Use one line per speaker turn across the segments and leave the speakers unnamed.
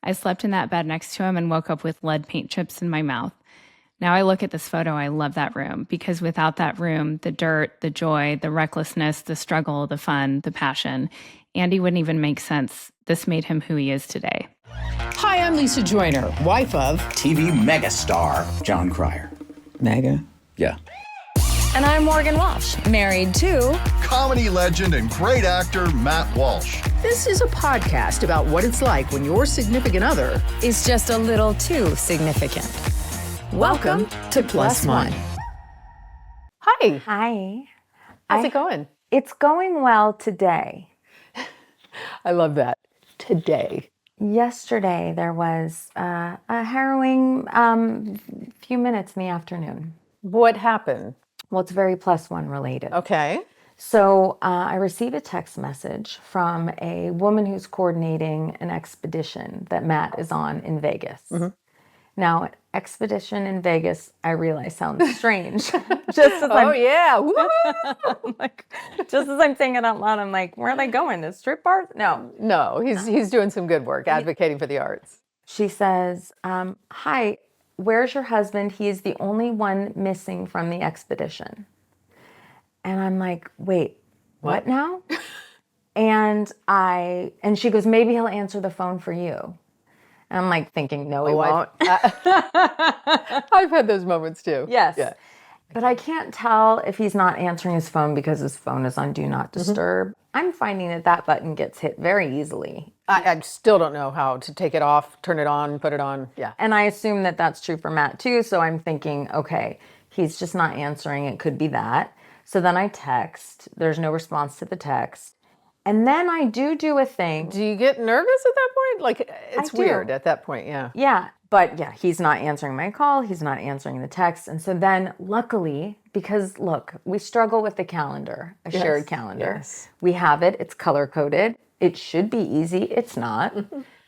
I slept in that bed next to him and woke up with lead paint chips in my mouth. Now I look at this photo, I love that room because without that room, the dirt, the joy, the recklessness, the struggle, the fun, the passion, Andy wouldn't even make sense. This made him who he is today.
Hi, I'm Lisa Joyner, wife of
TV megastar John Cryer.
Mega.
Yeah.
And I'm Morgan Walsh, married to
comedy legend and great actor Matt Walsh.
This is a podcast about what it's like when your significant other
is just a little too significant.
Welcome to Plus One. Hi.
Hi.
How's it going?
It's going well today.
I love that. Today.
Yesterday, there was a harrowing few minutes in the afternoon.
What happened?
Well, it's very Plus One related.
Okay.
So I received a text message from a woman who's coordinating an expedition that Matt is on in Vegas. Mm-hmm. Now, expedition in Vegas, I realize sounds strange. Just as just as I'm saying it out loud, I'm like, where are they going? To strip bars?
No, he's doing some good work, advocating for the arts.
She says, hi, where's your husband? He is the only one missing from the expedition. And I'm like, wait, what now? and she goes, maybe he'll answer the phone for you. And I'm like thinking, no, he won't.
I've had those moments too.
Yes.
Yeah.
But I can't tell if he's not answering his phone because his phone is on Do Not Disturb. Mm-hmm. I'm finding that button gets hit very easily.
I still don't know how to take it off, turn it on, put it on. Yeah.
And I assume that that's true for Matt too. So I'm thinking, okay, he's just not answering. It could be that. So then I text. There's no response to the text. And then I do a thing.
Do you get nervous at that point? Like, it's weird at that point, yeah.
Yeah, but yeah, he's not answering my call. He's not answering the text. And so then, luckily, because look, we struggle with the calendar, shared calendar. Yes. We have it. It's color-coded. It should be easy. It's not.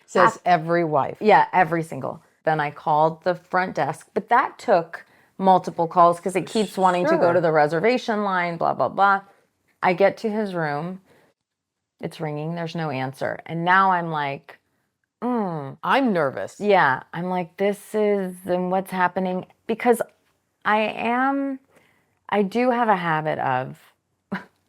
Says every wife.
Yeah, every single. Then I called the front desk, but that took multiple calls because it keeps wanting to go to the reservation line, blah, blah, blah. I get to his room. It's ringing. There's no answer. And now I'm like,
I'm nervous.
Yeah. I'm like, and what's happening? Because I do have a habit of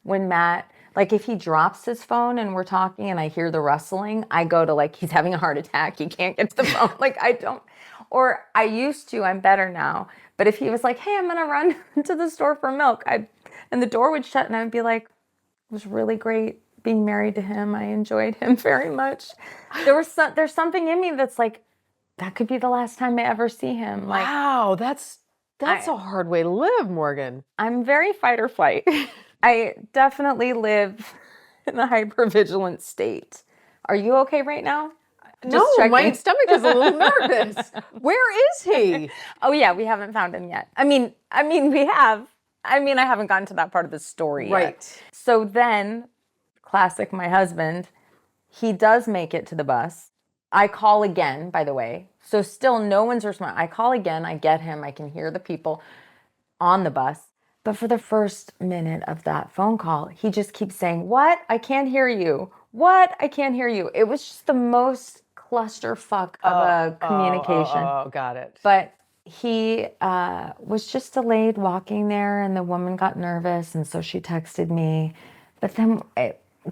when Matt, like if he drops his phone and we're talking and I hear the rustling, I go to like, he's having a heart attack. He can't get to the phone. I used to, I'm better now. But if he was like, hey, I'm going to run to the store for milk, and the door would shut and I would be like, it was really great being married to him. I enjoyed him very much. There's something in me that's like, that could be the last time I ever see him. Like,
wow, that's a hard way to live, Morgan.
I'm very fight or flight. I definitely live in a hypervigilant state. Are you okay right now?
No, my stomach is a little nervous. Where is he?
Oh yeah, we haven't found him yet. I mean, we have. I haven't gotten to that part of the story yet. So then, classic my husband, he does make it to the bus. I call again, by the way. So still no one's responding. I call again, I get him, I can hear the people on the bus. But for the first minute of that phone call, he just keeps saying, what? I can't hear you. What? I can't hear you. It was just the most clusterfuck of a communication.
Oh, got it.
But he was just delayed walking there, and the woman got nervous, and so she texted me. But then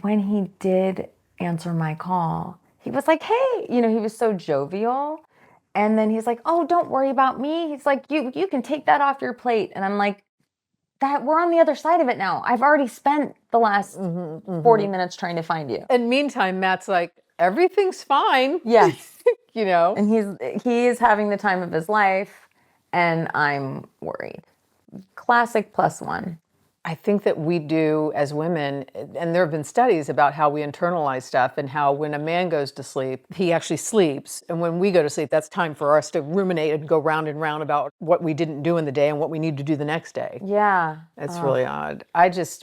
when he did answer my call, he was like, hey, he was so jovial. And then he's like, oh, don't worry about me. He's like, you can take that off your plate. And I'm like, that we're on the other side of it now. I've already spent the last 40 minutes trying to find you.
And meantime, Matt's like, everything's fine.
Yes.
And
he is having the time of his life, and I'm worried. Classic Plus One.
I think that we do as women, and there have been studies about how we internalize stuff and how when a man goes to sleep, he actually sleeps. And when we go to sleep, that's time for us to ruminate and go round and round about what we didn't do in the day and what we need to do the next day.
Yeah.
It's really odd.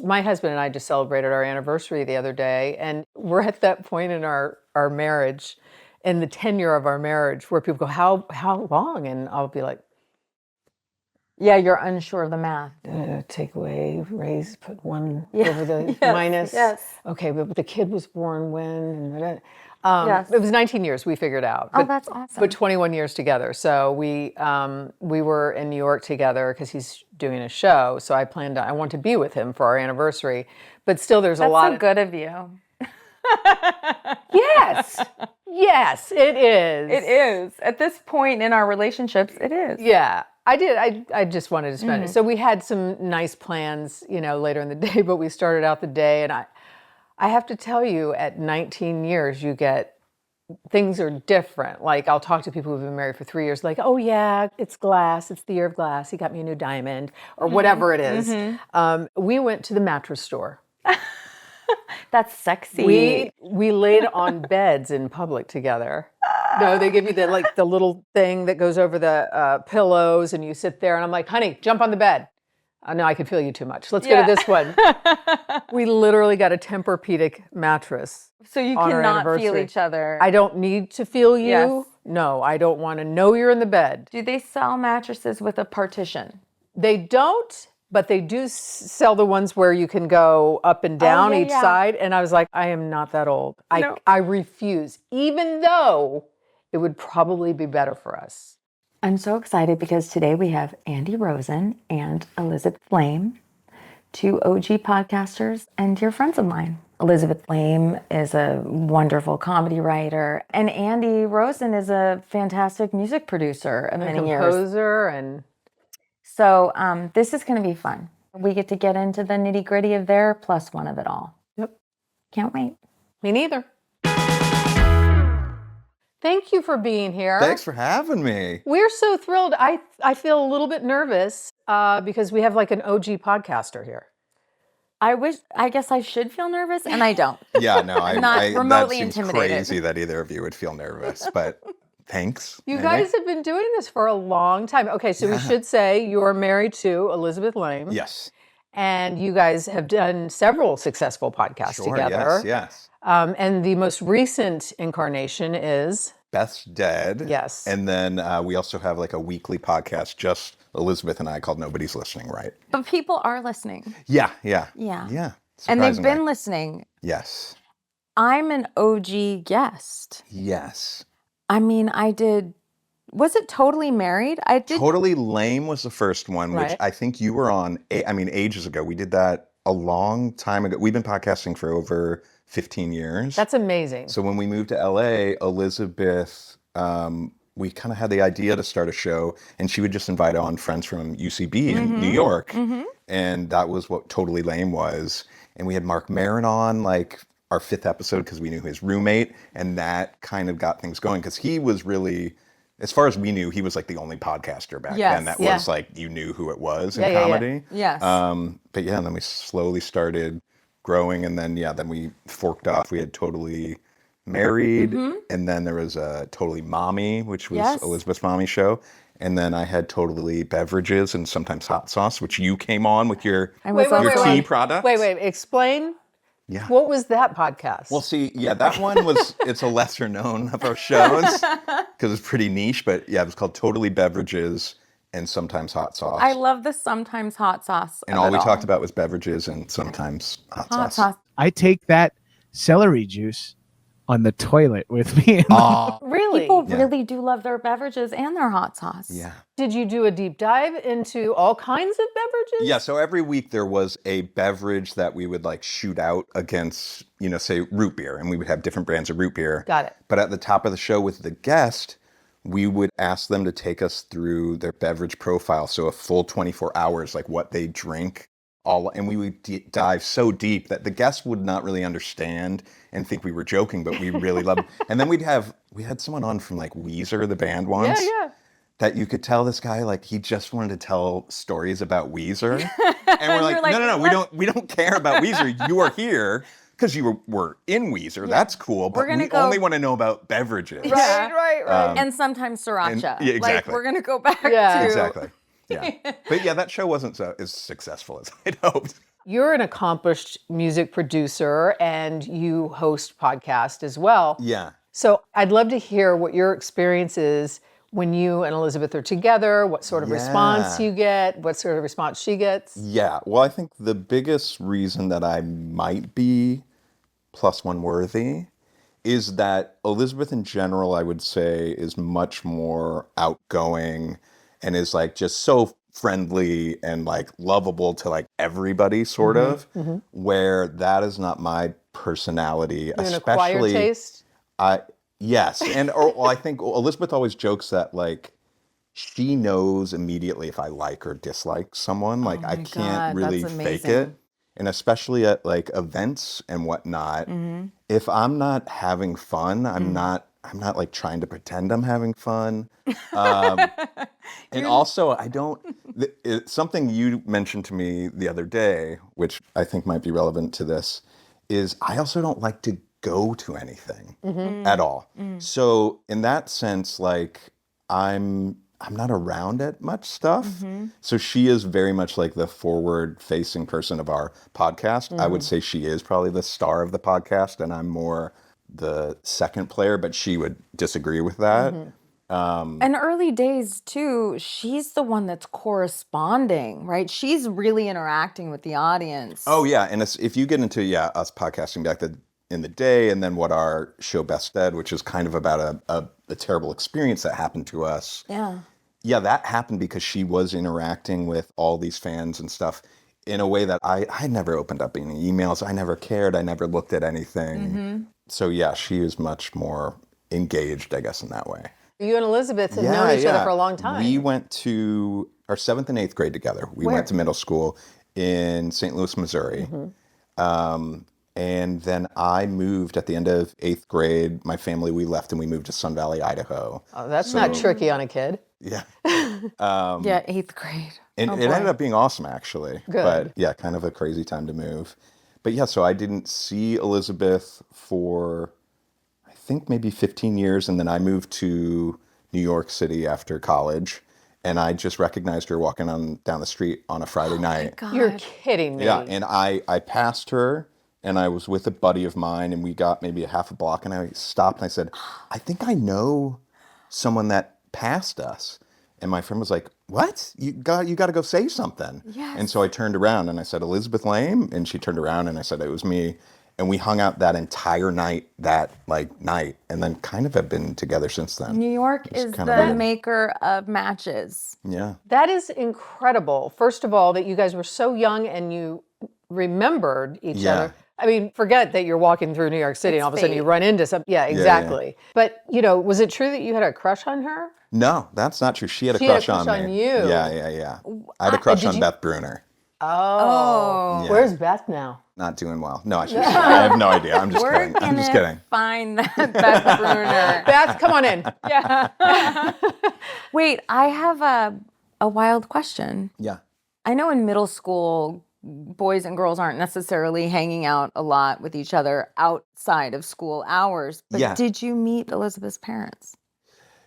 My husband and I just celebrated our anniversary the other day, and we're at that point in our marriage, in the tenure of our marriage, where people go, how long? And I'll be like,
yeah, you're unsure of the math.
Take away, raise, put one over the minus.
Yes.
Okay, but the kid was born when?
Yes.
It was 19 years we figured out.
Oh, that's awesome.
But 21 years together. So we were in New York together because he's doing a show. So I want to be with him for our anniversary. But still, there's a lot
so good of you.
Yes. Yes, it is.
It is. At this point in our relationships, it is.
Yeah. I did. I just wanted to spend it. So we had some nice plans, later in the day, but we started out the day, and I have to tell you, at 19 years, things are different. Like, I'll talk to people who've been married for 3 years, like, oh yeah, it's glass. It's the year of glass. He got me a new diamond, or whatever it is. We went to the mattress store.
That's sexy.
We laid on beds in public together. No, they give you the little thing that goes over the pillows, and you sit there, and I'm like, honey, jump on the bed. No, I can feel you too much. Let's go to this one. We literally got a Tempur-Pedic mattress.
So you
on our
cannot feel
anniversary.
each other.
I don't need to feel you.
Yes.
No, I don't want to know you're in the bed.
Do they sell mattresses with a partition?
They don't, but they do sell the ones where you can go up and down each side. And I was like, I am not that old.
No.
I refuse, even though it would probably be better for us.
I'm so excited because today we have Andy Rosen and Elizabeth Laime, two OG podcasters and dear friends of mine. Elizabeth Laime is a wonderful comedy writer, and Andy Rosen is a fantastic music producer of many years.
Composer and...
So this is going to be fun. We get to get into the nitty-gritty of their plus one of it all.
Yep.
Can't wait.
Me neither. Thank you for being here.
Thanks for having me.
We're so thrilled. I feel a little bit nervous because we have like an OG podcaster here.
I guess I should feel nervous, and I don't.
Yeah, no,
not remotely
that seems
intimidated.
crazy that either of you would feel nervous, but thanks.
You
anyway.
guys have been doing this for a long time. Okay, so we should say you're married to Elizabeth Laime.
Yes.
And you guys have done several successful podcasts together.
Yes.
And the most recent incarnation is...
Beth's dead.
Yes.
And then we also have like a weekly podcast, just Elizabeth and I, called Nobody's Listening, right?
But people are listening.
Yeah.
Yeah. And they've
surprisingly.
been listening.
Yes.
I'm an OG guest.
Yes.
I mean, was it Totally Married? I did.
Totally Lame was the first one, which
Right.
I think you were on, ages ago. We did that a long time ago. We've been podcasting for over 15 years.
That's amazing.
So when we moved to LA, Elizabeth, we kind of had the idea to start a show, and she would just invite on friends from UCB in New York. And that was what Totally Lame was. And we had Mark Maron on, like our 5th episode, because we knew his roommate, and that kind of got things going, because he was really, as far as we knew, he was like the only podcaster back then that was like, you knew who it was in comedy.
Yes.
But yeah, and then we slowly started growing, and then then we forked off. We had Totally Married, and then there was Totally Mommy, which was Elizabeth's mommy show, and then I had Totally Beverages and sometimes Hot Sauce, which you came on with your tea product.
Wait, explain.
Yeah.
What was that podcast?
Well, see, that one was, it's a lesser known of our shows because it's pretty niche, but it was called Totally Beverages and sometimes Hot Sauce.
I love the sometimes hot sauce.
And all we talked about was beverages and sometimes hot sauce.
I take that celery juice on the toilet with me.
Really?
People really do love their beverages and their hot sauce.
Yeah.
Did you do a deep dive into all kinds of beverages?
Yeah, so every week there was a beverage that we would like shoot out against, say root beer, and we would have different brands of root beer.
Got it.
But at the top of the show with the guest, we would ask them to take us through their beverage profile. So a full 24 hours, like what they drink, and we would dive so deep that the guests would not really understand and think we were joking, but we really loved it. And then we had someone on from like Weezer, the band once.
Yeah.
That you could tell this guy, like, he just wanted to tell stories about Weezer. And we're like, no, we don't care about Weezer. You are here because you were in Weezer. That's cool. But we only want to know about beverages.
Right.
And sometimes sriracha.
exactly.
Like, we're going to go back to...
Exactly. Yeah. But that show wasn't as successful as I'd hoped.
You're an accomplished music producer and you host podcasts as well.
Yeah.
So I'd love to hear what your experience is when you and Elizabeth are together, what sort of response you get, what sort of response she gets.
Yeah. Well, I think the biggest reason that I might be +1 worthy is that Elizabeth in general, I would say, is much more outgoing and is like just so friendly and like lovable to like everybody sort of, where that is not my personality,
You an acquired
especially
taste?
I yes. And or I think Elizabeth always jokes that like she knows immediately if I like or dislike someone. Like I
my
can't
God,
really
that's
fake
amazing.
it. And especially at like events and whatnot, if I'm not having fun, I'm not like trying to pretend I'm having fun. Um, and also I don't something you mentioned to me the other day, which I think might be relevant to this, is I also don't like to go to anything at all. So in that sense, like I'm not around at much stuff. So she is very much like the forward facing person of our podcast. I would say she is probably the star of the podcast and I'm more the second player, but she would disagree with that.
And early days too, she's the one that's corresponding, right? She's really interacting with the audience.
Oh yeah, and if you get into us podcasting back in the day, and then what our show Best Dead, which is kind of about a terrible experience that happened to us. Yeah, that happened because she was interacting with all these fans and stuff in a way that I never opened up any emails. I never cared. I never looked at anything. So yeah, she is much more engaged, I guess, in that way.
You and Elizabeth have known each other for a long time.
We went to our 7th and 8th grade together. We went to middle school in St. Louis, Missouri. And then I moved at the end of 8th grade. My family, we left and we moved to Sun Valley, Idaho.
Oh, that's not tricky on a kid.
Yeah.
Yeah, 8th grade.
And it ended up being awesome, actually.
Good.
But yeah, kind of a crazy time to move. But yeah, so I didn't see Elizabeth for, I think, maybe 15 years. And then I moved to New York City after college. And I just recognized her walking down the street on a Friday night.
God.
You're kidding me.
Yeah, and I passed her, and I was with a buddy of mine, and we got maybe a half a block, and I stopped, and I said, I think I know someone that passed us. And my friend was like, what? You got to go say something.
Yes.
And so I turned around, and I said, Elizabeth Laime? And she turned around, and I said, it was me. And we hung out that entire night, night, and then kind of have been together since then.
New York is
kind
the
of weird.
maker of matches.
Yeah.
That is incredible. First of all, that you guys were so young and you remembered each
Yeah.
other. I mean, forget that you're walking through New York City and all of a sudden you run into some. Yeah, exactly. But, was it true that you had a crush on her?
No, that's not true. She had a
She had a
crush on
crush
me.
on you.
Yeah. I had a crush on Beth Bruner.
Oh.
Yeah.
Where's Beth now?
Not doing well. No, I have no idea. I'm just
We're
kidding. I'm just
gonna
kidding.
find that Beth Bruner.
Beth, come on in. Yeah.
Wait, I have a wild question.
Yeah.
I know in middle school, boys and girls aren't necessarily hanging out a lot with each other outside of school hours. But
Yeah.
did you meet Elizabeth's parents?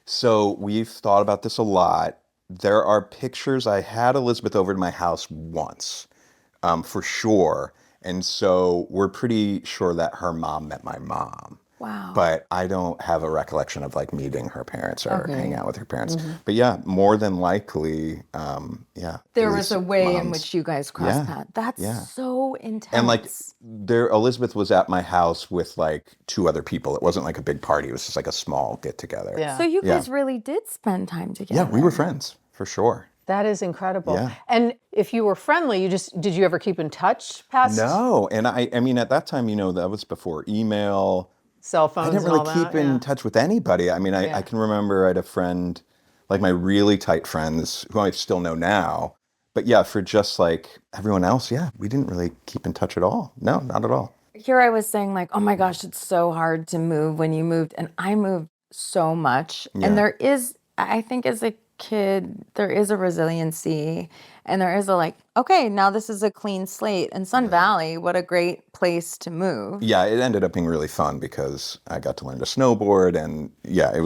So we've thought about this a lot. There are pictures. I had Elizabeth over to my house once, for sure. And so we're pretty sure that her mom met my mom.
Wow.
But I don't have a recollection of like meeting her parents or hanging out with her parents. But yeah, more than likely,
There
at
was
least
a way in
moms.
which you guys crossed paths. That's so intense.
And like Elizabeth was at my house with like 2 other people. It wasn't like a big party. It was just like a small get together.
Yeah.
So you guys really did spend time together.
Yeah, we were friends for sure.
That is incredible.
Yeah.
And if you were friendly, did you ever keep in touch past
No, and I mean at that time, that was before email.
cell phones
I didn't
and
really
all
keep
that?
in touch with anybody. I mean, I can remember I had a friend, like my really tight friends who I still know now. But yeah, for just like everyone else, we didn't really keep in touch at all. No, not at all.
Here I was saying like, oh my gosh, it's so hard to move when you moved. And I moved so much.
Yeah.
And there is, I think as a kid, there is a resiliency and there is a like, okay, now this is a clean slate. And Sun Valley, what a great place to move.
Yeah, it ended up being really fun because I got to learn to snowboard and it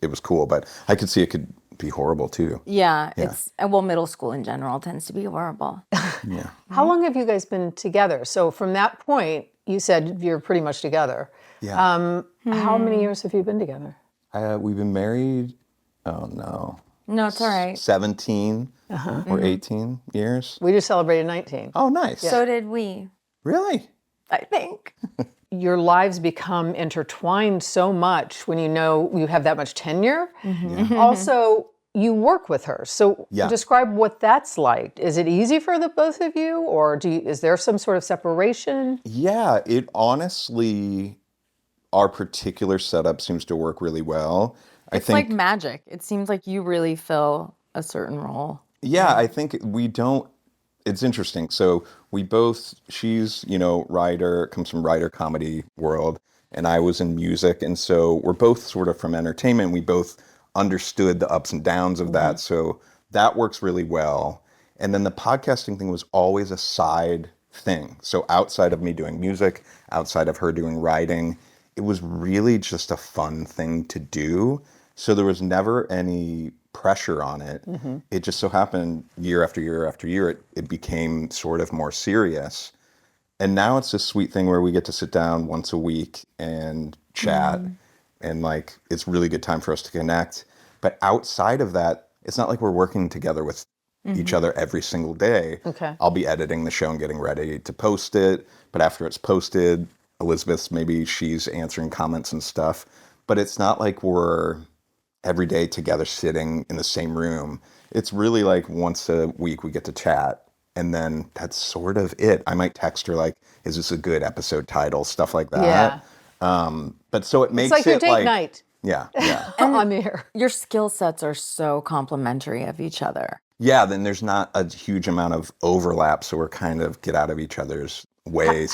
was cool. But I could see it could be horrible too.
Yeah, well, middle school in general tends to be horrible.
Yeah.
How long have you guys been together? So from that point, you said you're pretty much together.
Yeah.
How many years have you been together?
We've been married, oh no.
No, it's all right.
17 or 18 years.
We just celebrated 19.
Oh, nice.
So did we.
Really?
I think.
Your lives become intertwined so much when you know you have that much tenure. Also, you work with her. So
Yeah.
describe what that's like. Is it easy for the both of you, or is there some sort of separation?
Yeah, it honestly, our particular setup seems to work really well.
It's like magic. It seems like you really fill a certain role.
Yeah, I think we don't. It's interesting. So we both, she's, writer, comes from writer comedy world, and I was in music. And so we're both sort of from entertainment. We both understood the ups and downs of that. So that works really well. And then the podcasting thing was always a side thing. So outside of me doing music, outside of her doing writing, it was really just a fun thing to do. So there was never any pressure on it. It just so happened year after year after year, it became sort of more serious. And now it's this sweet thing where we get to sit down once a week and chat. And like, it's really good time for us to connect. But outside of that, it's not like we're working together with each other every single day.
Okay.
I'll be editing the show and getting ready to post it. But after it's posted, Elizabeth's maybe she's answering comments and stuff. But it's not like we're every day together sitting in the same room. It's really like once a week we get to chat, and then that's sort of it. I might text her like, is this a good episode title? Stuff like that. But so it makes
It's like your
it
date night
Yeah.
on the air.
Your skill sets are so complementary of each other.
Yeah, then there's not a huge amount of overlap, so we're kind of get out of each other's way,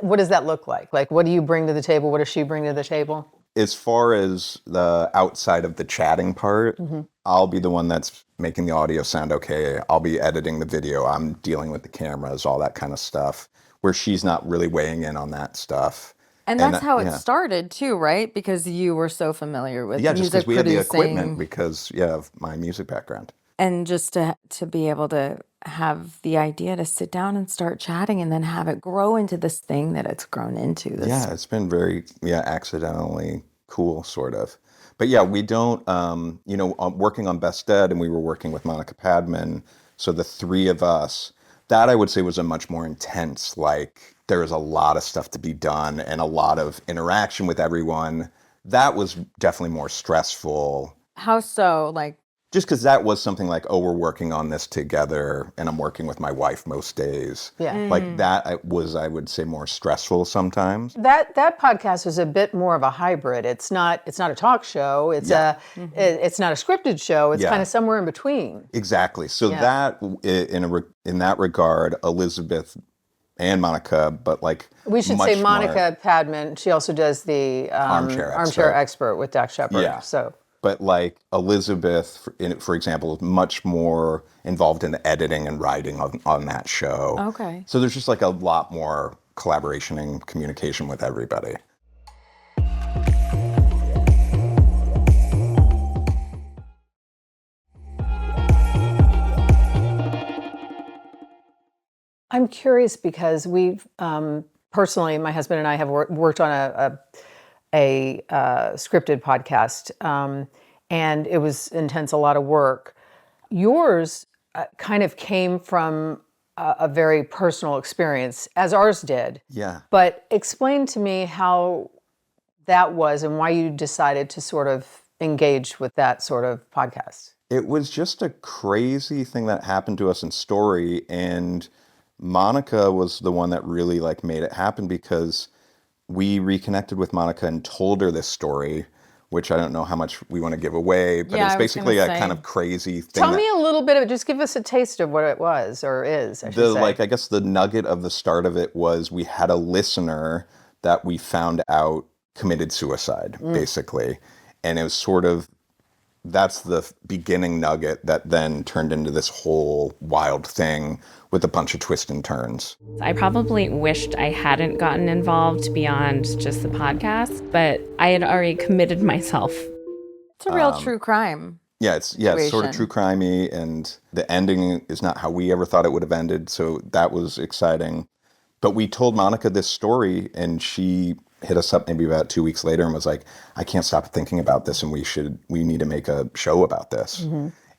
What does that look like? Like, what do you bring to the table? What does she bring to the table?
As far as the outside of the chatting part, I'll be the one that's making the audio sound okay. I'll be editing the video. I'm dealing with the cameras, all that kind of stuff, where she's not really weighing in on that stuff.
And that's how it started too, right? Because you were so familiar with music
just because we
producing.
had the equipment because, of my music background.
And just to be able to have the idea to sit down and start chatting and then have it grow into this thing that it's grown into.
It's been very, accidentally cool, sort of. But yeah, we don't, working on Best Dead, and we were working with Monica Padman, so the three of us, that I would say was a much more intense, like, there was a lot of stuff to be done and a lot of interaction with everyone. That was definitely more stressful.
How so? Like,
just because that was something like, oh, we're working on this together, and I'm working with my wife most days.
Yeah.
Like that was, I would say, more stressful sometimes.
That podcast was a bit more of a hybrid. It's not a talk show. It's it's not a scripted show. It's kind of somewhere in between.
Exactly. So that in that regard, Elizabeth and Monica, but like
we should say Monica Padman. She also does the Armchair Expert with Dak Shepard.
Yeah.
So.
But like Elizabeth, for example, is much more involved in the editing and writing on that show.
Okay.
So there's just like a lot more collaboration and communication with everybody.
I'm curious because we've personally, my husband and I have worked on a scripted podcast, and it was intense, a lot of work. Yours kind of came from a very personal experience, as ours did.
Yeah.
But explain to me how that was and why you decided to sort of engage with that sort of podcast.
It was just a crazy thing that happened to us in story, and Monica was the one that really like made it happen because we reconnected with Monica and told her this story, which I don't know how much we want to give away, but it's basically a kind of crazy thing.
Tell me a little bit of it. Just give us a taste of what it was or is, I should say.
Like, I guess the nugget of the start of it was we had a listener that we found out committed suicide, basically. And it was sort of, that's the beginning nugget that then turned into this whole wild thing with a bunch of twists and turns.
I probably wished I hadn't gotten involved beyond just the podcast, but I had already committed myself.
It's a real true crime.
Yeah, it's sort of true crimey, and the ending is not how we ever thought it would have ended, so that was exciting. But we told Monica this story, and she hit us up maybe about 2 weeks later and was like, I can't stop thinking about this, and we need to make a show about this.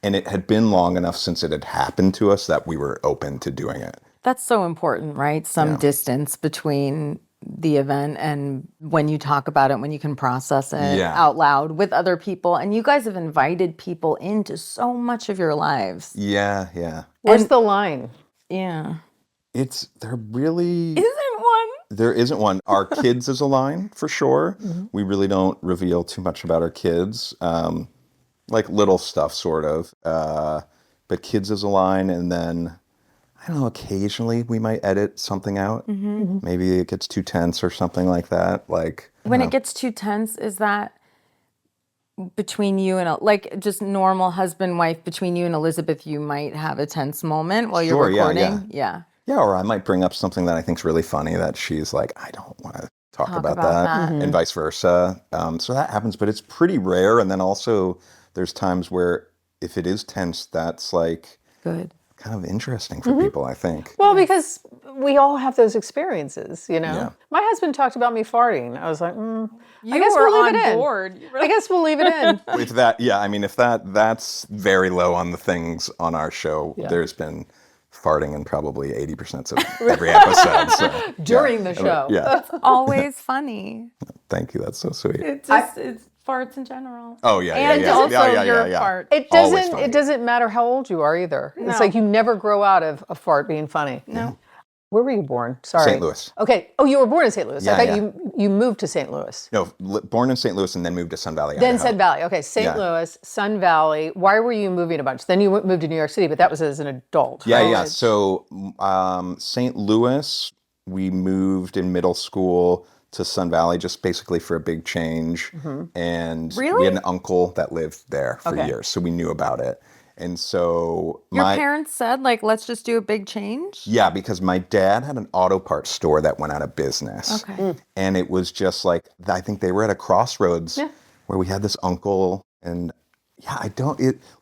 And it had been long enough since it had happened to us that we were open to doing it.
That's so important, right? Some distance between the event and when you talk about it, when you can process it out loud with other people. And you guys have invited people into so much of your lives.
Yeah, yeah.
Where's the line?
Yeah.
There really
Isn't one?
there isn't one. Our kids is a line for sure. We really don't reveal too much about our kids, like little stuff sort of. But kids is a line, and then I don't know. Occasionally, we might edit something out. Maybe it gets too tense or something like that. Like
When it gets too tense, is that between you and like just normal husband wife between you and Elizabeth? You might have a tense moment while you're
Sure, yeah,
recording.
yeah. Yeah, or I might bring up something that I think's really funny that she's like, I don't want to talk about that, and vice versa. So that happens, but it's pretty rare. And then also, there's times where if it is tense, that's like
Good.
kind of interesting for people, I think.
Well, because we all have those experiences, you know.
Yeah.
My husband talked about me farting. I was like, I
You
guess
were
we'll leave
on
it in.
board.
I guess we'll leave it in.
If that, yeah, I mean, if that's very low on the things on our show, there's been farting in probably 80% of every episode. So,
During the show.
Yeah.
It's always funny.
Thank you. That's so sweet.
It's just it's farts in general.
Oh, yeah,
And
yeah.
also
Yeah,
your fart.
It
Always
doesn't.
funny.
It doesn't matter how old you are either. It's like you never grow out of a fart being funny.
No.
Where were you born? Sorry.
St. Louis.
Okay. Oh, you were born in St. Louis.
Yeah,
I thought
yeah.
you moved to St. Louis.
No, born in St. Louis and then moved to Sun Valley,
Then
Idaho.
Sun Valley. Okay, St.
Yeah.
Louis, Sun Valley. Why were you moving a bunch? Then you moved to New York City, but that was as an adult.
Yeah,
right?
yeah. So St. Louis, we moved in middle school to Sun Valley just basically for a big change. And we
Really?
had an uncle that lived there for
Okay.
years, so we knew about it. And so
Your parents said, like, let's just do a big change?
Yeah, because my dad had an auto parts store that went out of business.
Okay.
And it was just like, I think they were at a crossroads where we had this uncle. And yeah,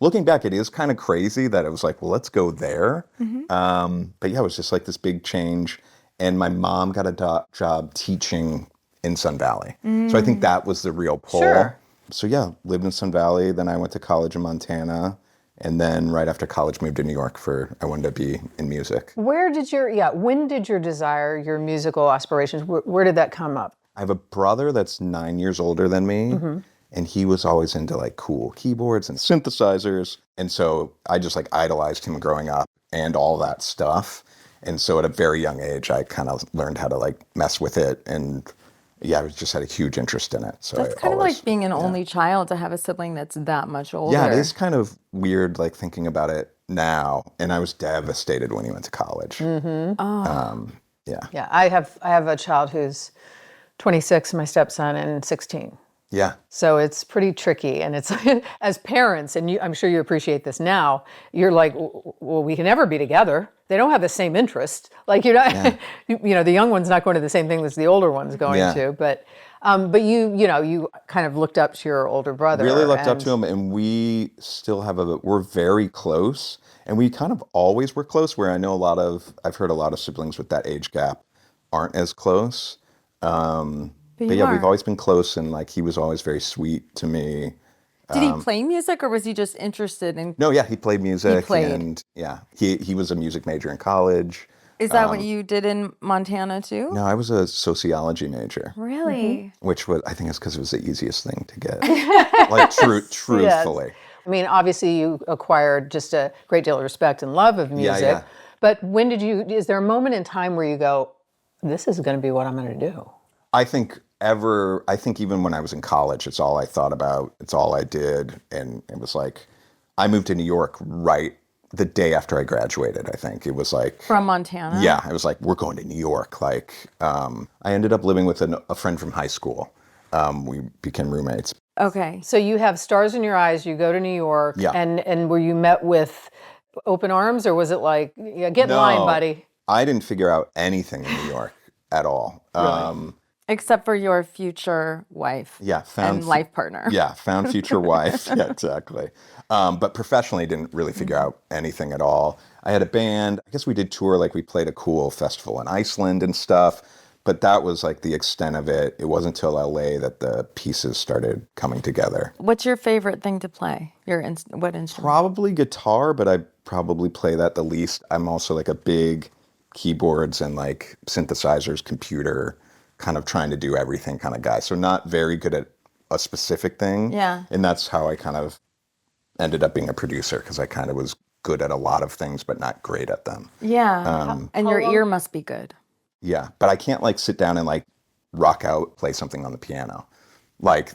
looking back, it is kind of crazy that it was like, well, let's go there. But yeah, it was just like this big change. And my mom got a job teaching in Sun Valley. So I think that was the real pull.
Sure.
So yeah, lived in Sun Valley. Then I went to college in Montana. And then right after college, moved to New York I wanted to be in music.
When did your desire, your musical aspirations, where did that come up?
I have a brother that's 9 years older than me, and he was always into like cool keyboards and synthesizers. And so I just like idolized him growing up and all that stuff. And so at a very young age, I kind of learned how to like mess with it. And yeah, I just had a huge interest in it. So
That's kind of like being an only child to have a sibling that's that much older.
Yeah, it is kind of weird, like thinking about it now. And I was devastated when he went to college. Yeah.
Yeah, I have a child who's 26, my stepson, and 16.
Yeah.
So it's pretty tricky, and it's as parents, and I'm sure you appreciate this now. You're like, well, we can never be together. They don't have the same interest. Like you're not, the young one's not going to the same thing as the older one's going to. But you kind of looked up to your older brother.
Really looked up to him, and we still we're very close, and we kind of always were close. Where I've heard a lot of siblings with that age gap aren't as close. But yeah, we've always been close, and like he was always very sweet to me.
Did he play music, or was he just interested in?
No, yeah, he played music.
He played.
And yeah, he was a music major in college.
Is that what you did in Montana too?
No, I was a sociology major,
Really?
which I think is because it was the easiest thing to get. Like truthfully.
I mean, obviously you acquired just a great deal of respect and love of music.
Yeah.
But is there a moment in time where you go, this is going to be what I'm going to do?
I think even when I was in college, it's all I thought about. It's all I did. And it was like, I moved to New York right the day after I graduated, I think. It was like...
From Montana?
Yeah, I was like, we're going to New York. Like, I ended up living with a friend from high school. We became roommates.
Okay.
So you have stars in your eyes, you go to New York, and were you met with open arms, or was it like, get in line, buddy?
I didn't figure out anything in New York at all.
Really?
Except for your future wife.
Yeah,
and life partner.
Yeah, found future wife. Yeah, exactly. But professionally, didn't really figure out anything at all. I had a band. I guess we did tour, like we played a cool festival in Iceland and stuff. But that was like the extent of it. It wasn't until LA that the pieces started coming together.
What's your favorite thing to play? What instrument?
Probably guitar, but I probably play that the least. I'm also like a big keyboards and like synthesizers, computer, kind of trying to do everything kind of guy. So not very good at a specific thing.
Yeah.
And that's how I kind of ended up being a producer, because I kind of was good at a lot of things, but not great at them.
Yeah. And your ear must be good.
Yeah. But I can't like sit down and like rock out, play something on the piano, like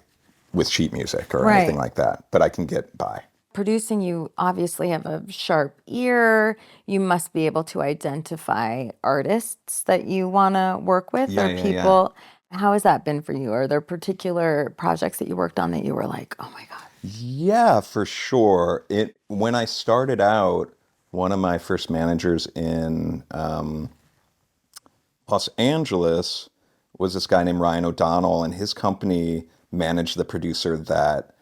with sheet music or anything like that. But I can get by.
Producing, you obviously have a sharp ear. You must be able to identify artists that you want to work with or people. How has that been for you? Are there particular projects that you worked on that you were like, oh my God?
Yeah, for sure. When I started out, one of my first managers in Los Angeles was this guy named Ryan O'Donnell, and his company managed the producer that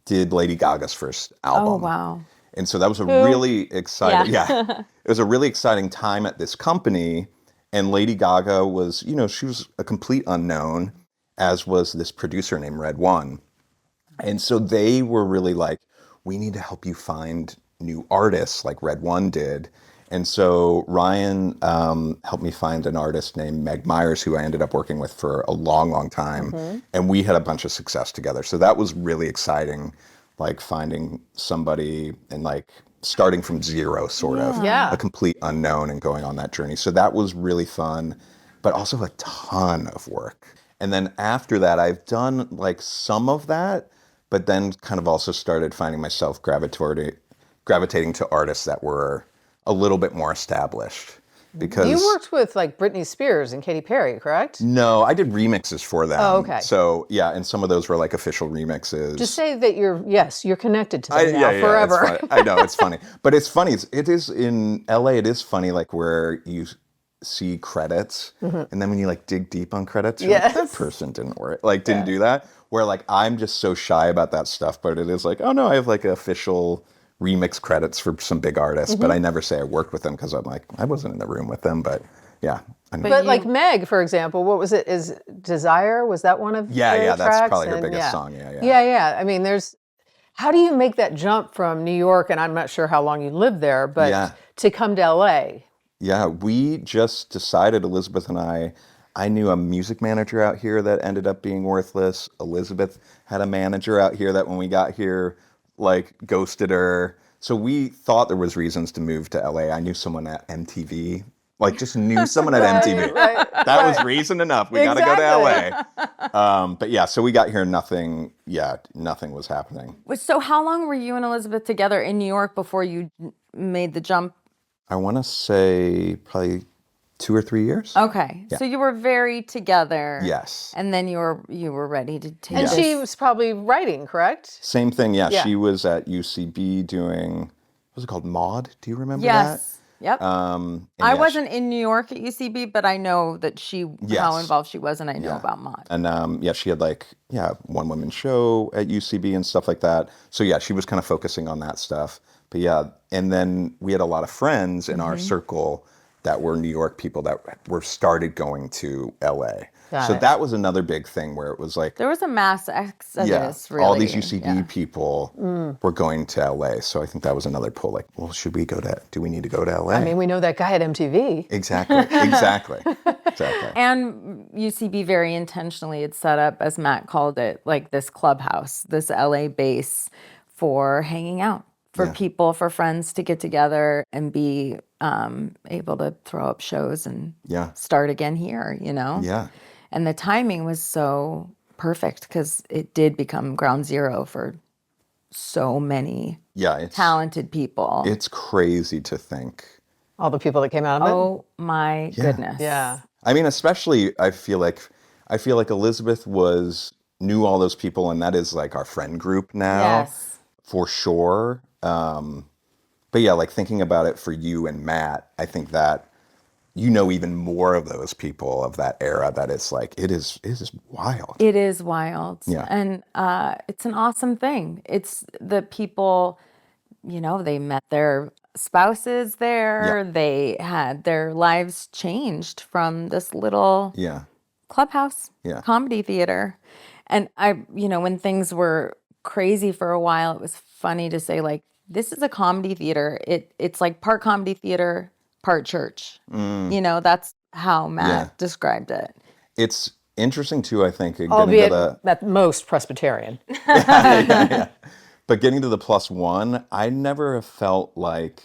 did Lady Gaga's first album.
Oh, wow.
And so that was a really exciting, it was a really exciting time at this company. And Lady Gaga was, she was a complete unknown, as was this producer named Red One. And so they were really like, we need to help you find new artists like Red One did. And so Ryan helped me find an artist named Meg Myers, who I ended up working with for a long, long time. And we had a bunch of success together. So that was really exciting, like finding somebody and like starting from zero, sort of, a complete unknown, and going on that journey. So that was really fun, but also a ton of work. And then after that, I've done like some of that, but then kind of also started finding myself gravitating to artists that were a little bit more established. Because
you worked with like Britney Spears and Katy Perry, correct?
No, I did remixes for them.
Oh, okay.
So yeah, and some of those were like official remixes.
Just say that you're connected to them now forever.
It's funny. I know, it's funny. But it's funny, it is in LA, it is funny, like where you see credits, and then when you like dig deep on credits, you're like, that person didn't work, like didn't do that. Where like I'm just so shy about that stuff, but it is like, oh no, I have like official remix credits for some big artists, but I never say I worked with them, because I'm like, I wasn't in the room with them, but yeah. I know.
But like Meg, for example, what was it? Is Desire, was that one of the tracks?
That's probably her biggest song. Yeah.
I mean, how do you make that jump from New York, and I'm not sure how long you lived there, but to come to LA?
Yeah, we just decided, Elizabeth and I knew a music manager out here that ended up being worthless. Elizabeth had a manager out here that when we got here, like ghosted her. So we thought there was reasons to move to LA. I knew someone at MTV, like just knew someone at MTV. That was reason enough. We got to go to LA. But yeah, so we got here, nothing was happening.
So how long were you and Elizabeth together in New York before you made the jump?
I want to say probably 2 or 3 years.
Okay.
Yeah.
So you were very together.
Yes.
And then you were ready to take
And
this.
she was probably writing, correct?
Same thing, yeah. She was at UCB doing, what was it called, Maud? Do you remember that?
Yes. Yep.
I
wasn't in New York at UCB, but I know that how involved she was, and I know about Maud.
And she had like, one woman show at UCB and stuff like that. So yeah, she was kind of focusing on that stuff. But yeah, and then we had a lot of friends in our circle that were New York people that were started going to LA. That was another big thing where it was like,
there was a mass exodus, really.
All these UCB people were going to LA. So I think that was another pull, like, well, do we need to go to LA?
I mean, we know that guy at MTV.
Exactly.
And UCB very intentionally had set up, as Matt called it, like this clubhouse, this LA base for hanging out, for people, for friends to get together and be able to throw up shows and start again here,
Yeah.
And the timing was so perfect, because it did become ground zero for so many talented people.
It's crazy to think.
All the people that came out of it.
Oh my goodness.
Yeah.
I mean, especially I feel like Elizabeth knew all those people, and that is like our friend group now.
Yes.
For sure. But yeah, like thinking about it for you and Matt, I think that even more of those people of that era, that it's like, it is wild.
It is wild.
Yeah.
And it's an awesome thing. It's the people, they met their spouses there.
Yeah.
They had their lives changed from this little clubhouse comedy theater. And when things were crazy for a while, it was funny to say, like, this is a comedy theater. It's like part comedy theater, part church. You know, that's how Matt described it.
It's interesting too, I think, getting
Albeit
to
at most Presbyterian.
the but getting to the +1, I never have felt like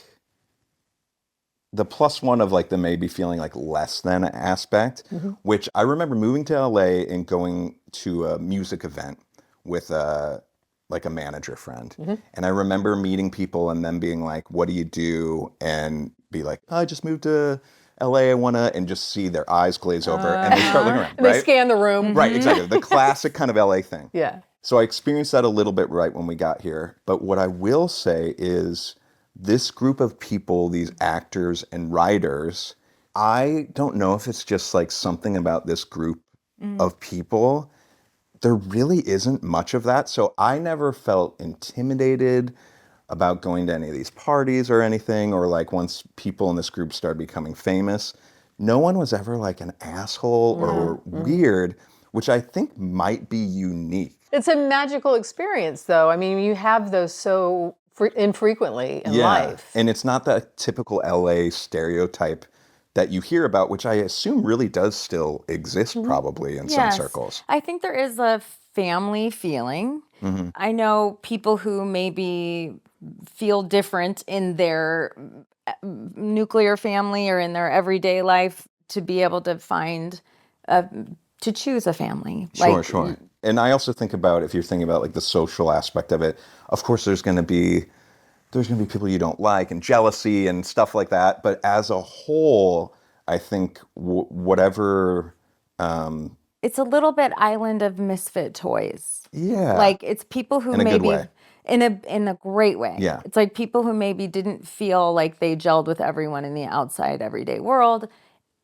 the +1 of like the maybe feeling like less than aspect, which I remember moving to LA and going to a music event with like a manager friend. And I remember meeting people and them being like, what do you do? And be like, I just moved to LA, I wanna, and just see their eyes glaze over and they start looking around,
And
right?
they scan the room.
Right, exactly. The classic kind of LA thing.
Yeah.
So I experienced that a little bit right when we got here. But what I will say is this group of people, these actors and writers, I don't know if it's just like something about this group of people. There really isn't much of that. So I never felt intimidated about going to any of these parties or anything, or like once people in this group started becoming famous, no one was ever like an asshole or weird, which I think might be unique.
It's a magical experience, though. I mean, you have those so infrequently in life.
And it's not that typical LA stereotype that you hear about, which I assume really does still exist probably in some circles.
I think there is a family feeling. I know people who maybe feel different in their nuclear family or in their everyday life to be able to find, to choose a family.
Sure. And I also think about, if you're thinking about like the social aspect of it, of course there's going to be people you don't like and jealousy and stuff like that. But as a whole, I think whatever...
it's a little bit island of misfit toys.
Yeah.
Like it's people who
In a good
maybe...
way.
In a great way.
Yeah.
It's like people who maybe didn't feel like they gelled with everyone in the outside everyday world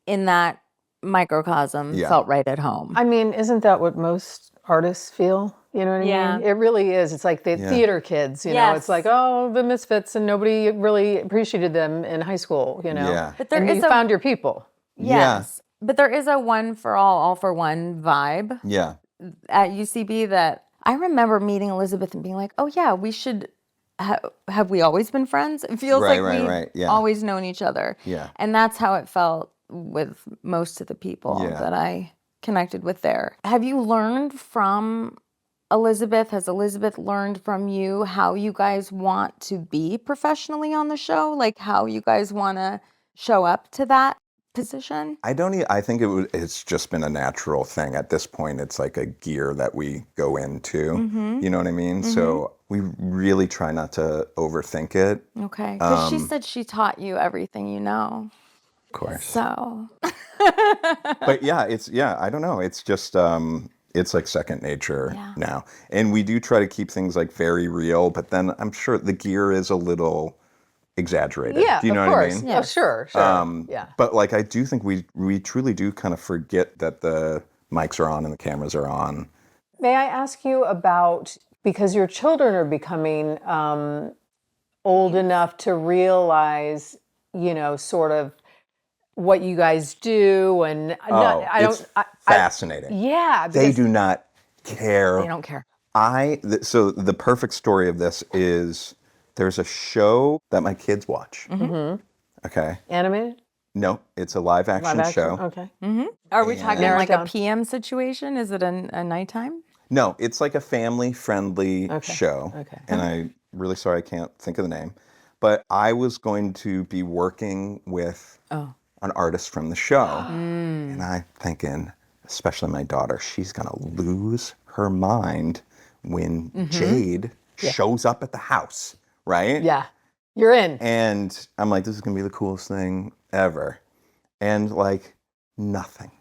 in that microcosm felt right at home.
I mean, isn't that what most artists feel? You know what I mean? It really is. It's like the theater kids, you know, it's like, oh, the misfits, and nobody really appreciated them in high school, you know?
Yeah.
But there
and
is
you found your people.
Yes. But there is a one for all for one vibe
Yeah.
at UCB that I remember meeting Elizabeth and being like, oh yeah, we should, have we always been friends? It feels like we've always known each other.
Yeah.
And that's how it felt with most of the people that I connected with there. Have you learned from Elizabeth? Has Elizabeth learned from you how you guys want to be professionally on the show? Like how you guys want to show up to that position?
I think it's just been a natural thing. At this point, it's like a gear that we go into. You know what I mean? So we really try not to overthink it.
Okay. Because she said she taught you everything you know.
Of course.
So.
But I don't know. It's just, it's like second nature now. And we do try to keep things like very real, but then I'm sure the gear is a little exaggerated.
Yeah,
do you know
of course.
what I mean?
Yeah, sure. Yeah.
But like I do think we truly do kind of forget that the mics are on and the cameras are on.
May I ask you about, because your children are becoming old enough to realize, you know, sort of what you guys do, and
it's fascinating. They do not care.
They don't care.
So the perfect story of this is there's a show that my kids watch. Okay.
Animated?
No, it's a live action show.
Okay.
Are we talking like
down.
a PM situation? Is it a nighttime?
No, it's like a family-friendly show.
Okay.
And I'm really sorry I can't think of the name. But I was going to be working with an artist from the show. And I'm thinking, especially my daughter, she's going to lose her mind when Jade shows up at the house, right?
Yeah. You're in.
And I'm like, this is going to be the coolest thing ever. And like, nothing.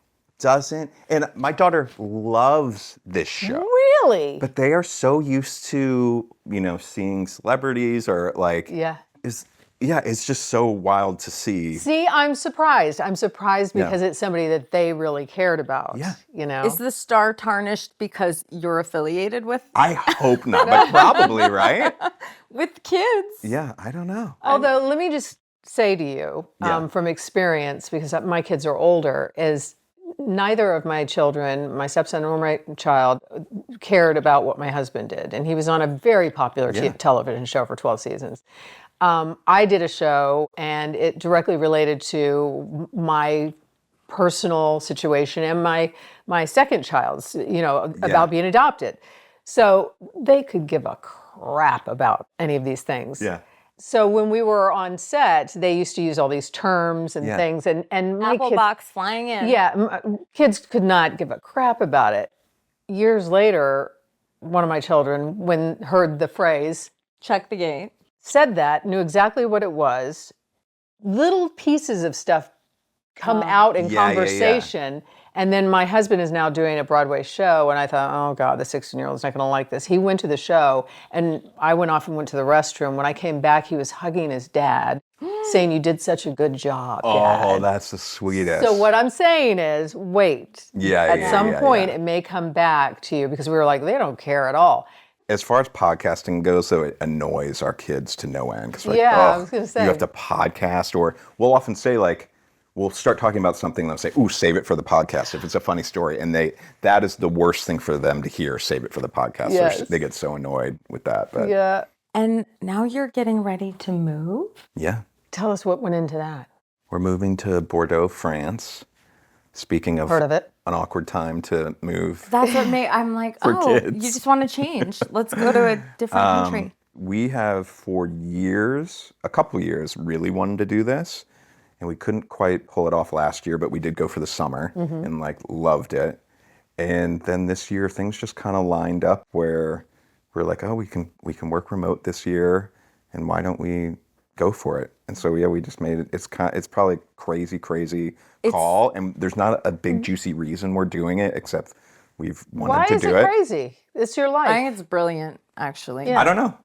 And my daughter loves this show.
Really?
But they are so used to, you know, seeing celebrities or like, it's just so wild to see.
See, I'm surprised. I'm surprised because it's somebody that they really cared about.
Yeah.
You know?
Is the star tarnished because you're affiliated with
I hope not, but probably, right?
with kids?
Yeah, I don't know.
Although, let me just say to you, from experience, because my kids are older, is neither of my children, my stepson or my child, cared about what my husband did. And he was on a very popular television show for 12 seasons. I did a show, and it directly related to my personal situation and my second child's, about being adopted. So they could give a crap about any of these things.
Yeah.
So when we were on set, they used to use all these terms and things, and my
Apple
kids,
box flying in.
kids could not give a crap about it. Years later, one of my children, when heard the phrase,
Check the gate.
said that, knew exactly what it was. Little pieces of stuff come out in conversation. And then my husband is now doing a Broadway show, and I thought, oh God, the 16-year-old is not going to like this. He went to the show, and I went off and went to the restroom. When I came back, he was hugging his dad, saying, "You did such a good job, Dad."
Oh, that's the sweetest.
So what I'm saying is, wait. At some point, it may come back to you, because we were like, they don't care at all.
As far as podcasting goes, though, it annoys our kids to no end. Cause
I was going to say.
You have to podcast, or we'll often say, like, we'll start talking about something and they'll say, ooh, save it for the podcast if it's a funny story. And that is the worst thing for them to hear, save it for the podcast.
Yes.
They get so annoyed with that. But
And now you're getting ready to move?
yeah.
Tell us what went into that.
We're moving to Bordeaux, France. Speaking of,
Heard of it.
An awkward time to move.
That's what made, I'm like,
For
oh,
kids.
you just want to change. Let's go to a different country.
We have for years, a couple years, really wanted to do this. And we couldn't quite pull it off last year, but we did go for the summer and loved it. And then this year, things just kind of lined up where we're like, oh, we can work remote this year, and why don't we go for it? And so we just made it. It's probably crazy call, and there's not a big juicy reason we're doing it, except we've wanted to do it.
Why is it crazy? It's your life.
I think it's brilliant, actually.
Yeah.
I don't know.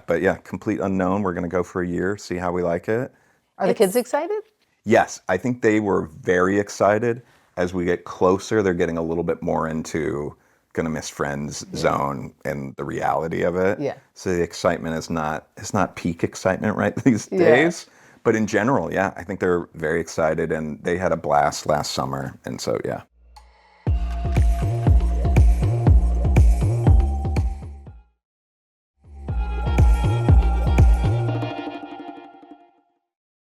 But complete unknown. We're gonna go for a year, see how we like it.
Are the kids excited?
Yes, I think they were very excited. As we get closer, they're getting a little bit more into gonna miss friends zone and the reality of it.
Yeah.
So the excitement is not peak excitement right these days. But in general, I think they're very excited, and they had a blast last summer. And so, yeah.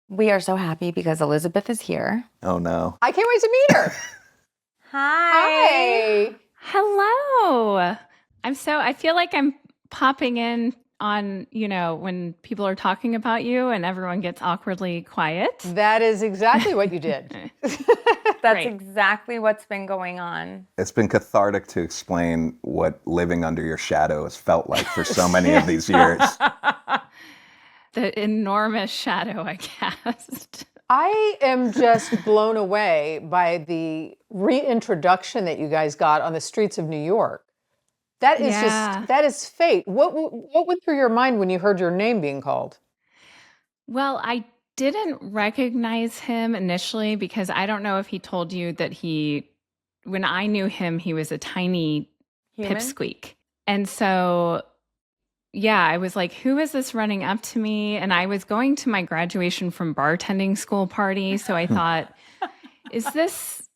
We are so happy because Elizabeth is here.
Oh no.
I can't wait to meet her. Hi.
Hello. I feel like I'm popping in on, when people are talking about you and everyone gets awkwardly quiet.
That is exactly what you did.
That's
Great.
exactly what's been going on.
It's been cathartic to explain what living under your shadow has felt like for so many of these years.
The enormous shadow I cast.
I am just blown away by the reintroduction that you guys got on the streets of New York. That is that is fate. What went through your mind when you heard your name being called?
Well, I didn't recognize him initially because I don't know if he told you that when I knew him, he was a tiny pipsqueak. And so, I was like, who is this running up to me? And I was going to my graduation from bartending school party. So I thought, is this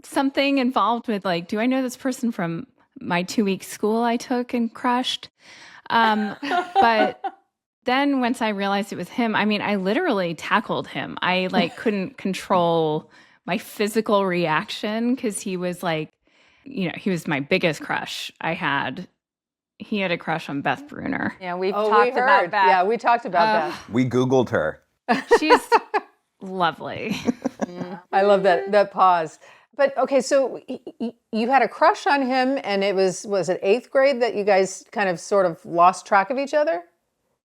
something involved with do I know this person from my 2-week school I took and crushed? But then once I realized it was him, I literally tackled him. I couldn't control my physical reaction because he was he was my biggest crush I had. He had a crush on Beth Bruner.
Yeah, we talked about that.
Yeah, we talked about that.
We Googled her.
She's lovely.
I love that pause. But okay, so you had a crush on him, and was it 8th grade that you guys kind of sort of lost track of each other?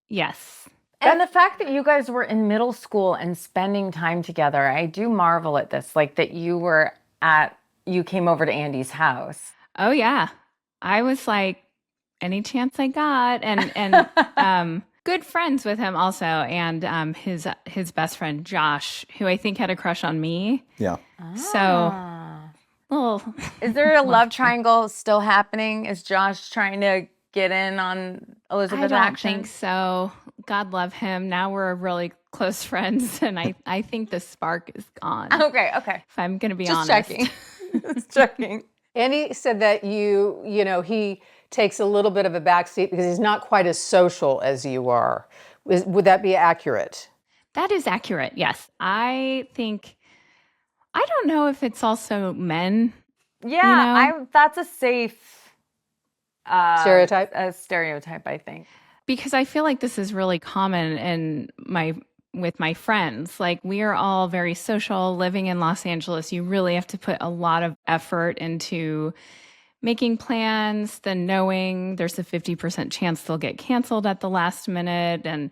Yes.
And the fact that you guys were in middle school and spending time together, I do marvel at this. That you came over to Andy's house.
Oh yeah. I was like, any chance I got, and good friends with him also, and his best friend Josh, who I think had a crush on me.
Yeah.
So,
Is there a love triangle still happening? Is Josh trying to get in on Elizabeth's
I don't
action?
think so. God love him. Now we're really close friends, and I think the spark is gone.
Okay.
If I'm going to be
Just
honest.
checking. Just checking.
Andy said that he takes a little bit of a backseat because he's not quite as social as you are. Would that be accurate?
That is accurate. Yes. I don't know if it's also men.
Yeah, that's a safe
Stereotype?
a stereotype, I think.
Because I feel like this is really common with my friends. Like, we are all very social, living in Los Angeles. You really have to put a lot of effort into making plans, then knowing there's a 50% chance they'll get canceled at the last minute, and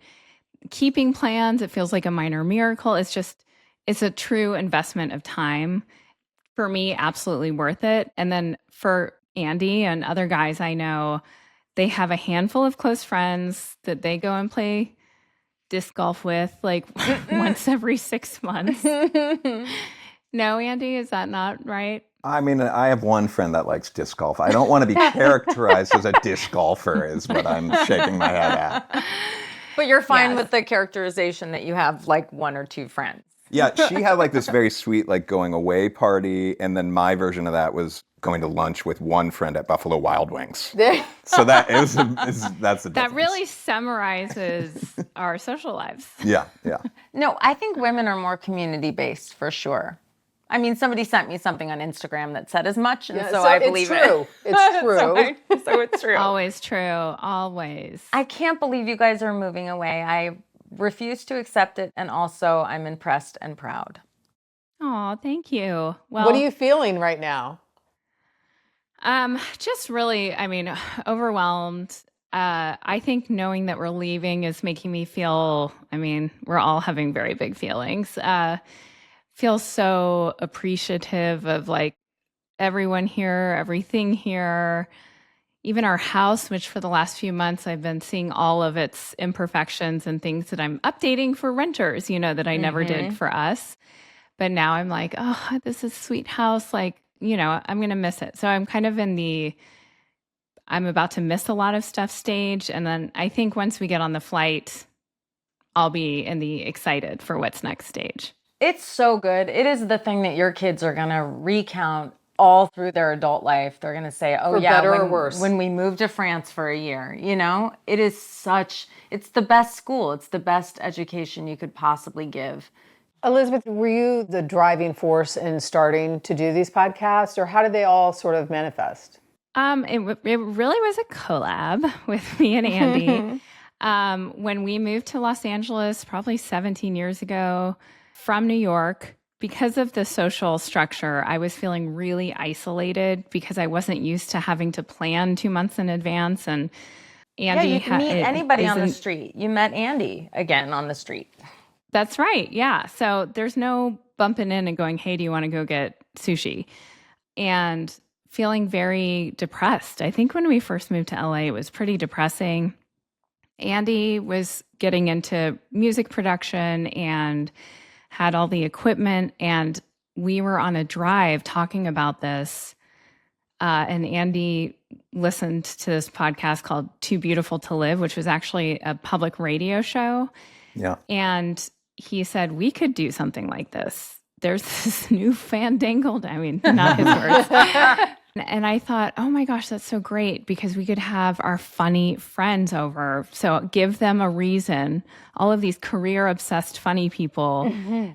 keeping plans. It feels like a minor miracle. It's a true investment of time. For me, absolutely worth it. And then for Andy and other guys I know, they have a handful of close friends that they go and play disc golf with like once every 6 months. No, Andy, is that not right?
I mean, I have one friend that likes disc golf. I don't want to be characterized as a disc golfer is what I'm shaking my head at.
But you're fine with the characterization that you have like one or two friends.
Yeah, she had like this very sweet like going away party, and then my version of that was going to lunch with one friend at Buffalo Wild Wings. So that's the difference.
That really summarizes our social lives.
Yeah.
No, I think women are more community-based for sure. I mean, somebody sent me something on Instagram that said as much, and so I believe
it's true. It's true.
So it's true.
Always true. Always.
I can't believe you guys are moving away. I refuse to accept it, and also I'm impressed and proud.
Oh, thank you. Well,
What are you feeling right now?
Just really, overwhelmed. I think knowing that we're leaving is making me feel, we're all having very big feelings. Feel so appreciative of like everyone here, everything here, even our house, which for the last few months I've been seeing all of its imperfections and things that I'm updating for renters, that I never did for us. But now I'm like, oh, this is a sweet house. Like, I'm going to miss it. So I'm kind of I'm about to miss a lot of stuff stage. And then I think once we get on the flight, I'll be in the excited for what's next stage.
It's so good. It is the thing that your kids are going to recount all through their adult life. They're going to say, oh,
for
yeah,
better or worse.
When we moved to France for a year, it's the best school. It's the best education you could possibly give.
Elizabeth, were you the driving force in starting to do these podcasts, or how did they all sort of manifest?
It really was a collab with me and Andy. When we moved to Los Angeles, probably 17 years ago, from New York, because of the social structure, I was feeling really isolated because I wasn't used to having to plan 2 months in advance. And Andy,
you can meet anybody on the street. You met Andy again on the street.
That's right. Yeah. So there's no bumping in and going, hey, do you want to go get sushi? And feeling very depressed. I think when we first moved to LA, it was pretty depressing. Andy was getting into music production and had all the equipment, and we were on a drive talking about this. And Andy listened to this podcast called Too Beautiful to Live, which was actually a public radio show.
Yeah.
And he said, we could do something like this. There's this new fandangled, not his words. And I thought, oh my gosh, that's so great because we could have our funny friends over. So give them a reason. All of these career obsessed funny people,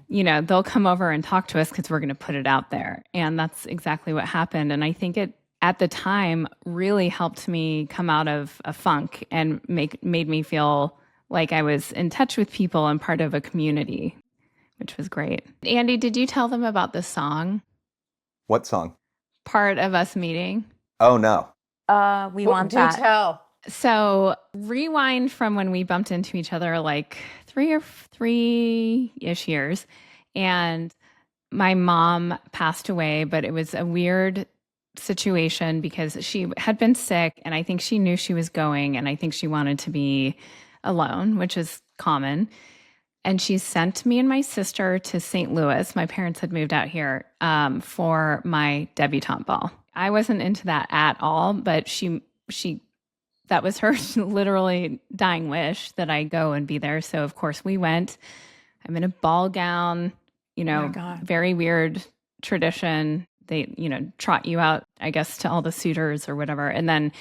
they'll come over and talk to us because we're going to put it out there. And that's exactly what happened. And I think it, at the time, really helped me come out of a funk and made me feel like I was in touch with people and part of a community, which was great. Andy, did you tell them about this song?
What song?
Part of us meeting?
Oh, no.
We want that.
Do tell.
So rewind from when we bumped into each other like 3-ish years. And my mom passed away, but it was a weird situation because she had been sick and I think she knew she was going and I think she wanted to be alone, which is common. And she sent me and my sister to St. Louis. My parents had moved out here for my debutante ball. I wasn't into that at all, but she that was her literally dying wish that I go and be there. So of course we went. I'm in a ball gown, very weird tradition. They, trot you out, I guess, to all the suitors or whatever. And then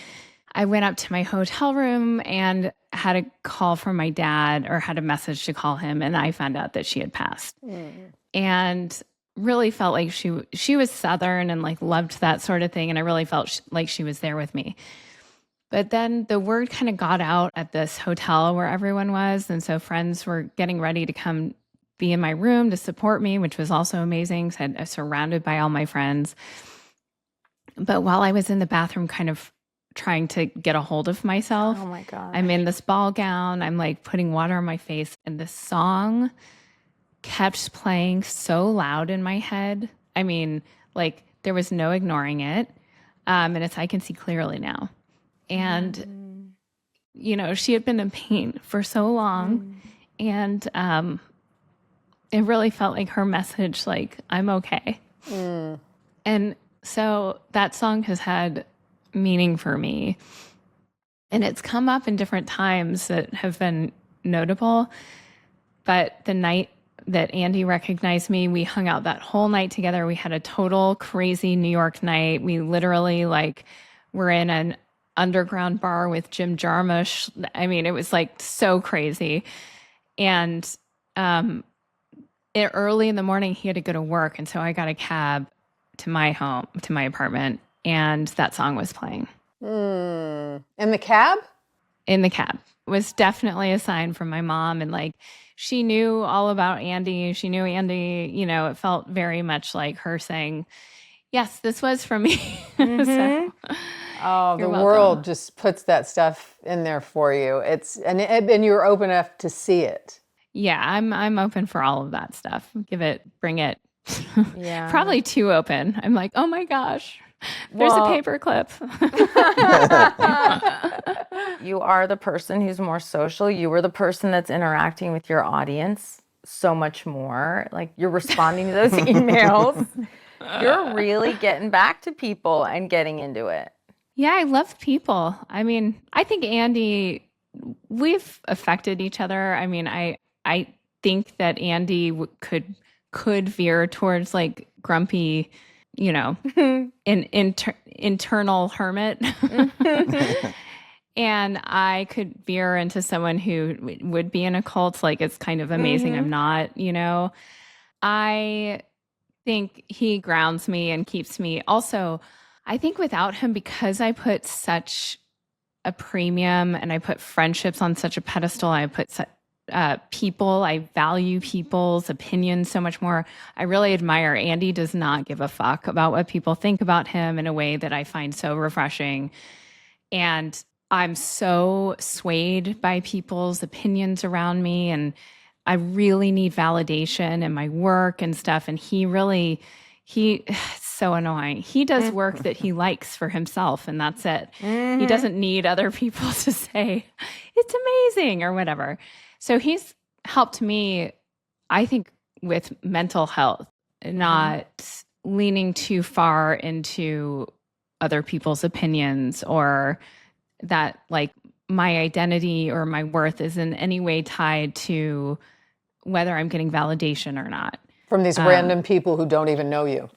I went up to my hotel room and had a call from my dad, or had a message to call him, and I found out that she had passed. And really felt like she was Southern and like loved that sort of thing, and I really felt like she was there with me. But then the word kind of got out at this hotel where everyone was, and so friends were getting ready to come be in my room to support me, which was also amazing. So I was surrounded by all my friends. But while I was in the bathroom kind of trying to get a hold of myself,
Oh my God.
I'm in this ball gown, I'm like putting water on my face, and this song kept playing so loud in my head. I mean, like there was no ignoring it. And I can see clearly now. And, she had been in pain for so long. And it really felt like her message, like, I'm okay. And so that song has had meaning for me. And it's come up in different times that have been notable. But the night that Andy recognized me, we hung out that whole night together. We had a total crazy New York night. We literally were in an underground bar with Jim Jarmusch. I mean, it was like so crazy. And early in the morning, he had to go to work. And so I got a cab to my home, to my apartment, and that song was playing.
In the cab?
In the cab. It was definitely a sign from my mom. And she knew all about Andy. She knew Andy, it felt very much like her saying, yes, this was from me. So,
the world just puts that stuff in there for you. And you're open enough to see it.
Yeah, I'm open for all of that stuff. Bring it.
Yeah.
Probably too open. I'm like, oh my gosh, there's a paper clip.
You are the person who's more social. You were the person that's interacting with your audience so much more. Like you're responding to those emails. You're really getting back to people and getting into it.
Yeah, I love people. I mean, I think Andy, we've affected each other. I mean, I think that Andy could veer towards grumpy, an internal hermit. And I could veer into someone who would be in a cult. It's kind of amazing. I'm not, I think he grounds me and keeps me. Also, I think without him, because I put such a premium and I put friendships on such a pedestal, I put people, I value people's opinions so much more. I really admire Andy does not give a fuck about what people think about him in a way that I find so refreshing. And I'm so swayed by people's opinions around me, and I really need validation in my work and stuff. And it's so annoying. He does work that he likes for himself, and that's it. He doesn't need other people to say, it's amazing or whatever. So he's helped me, I think, with mental health, not leaning too far into other people's opinions, or that my identity or my worth is in any way tied to whether I'm getting validation or not.
From these random people who don't even know you.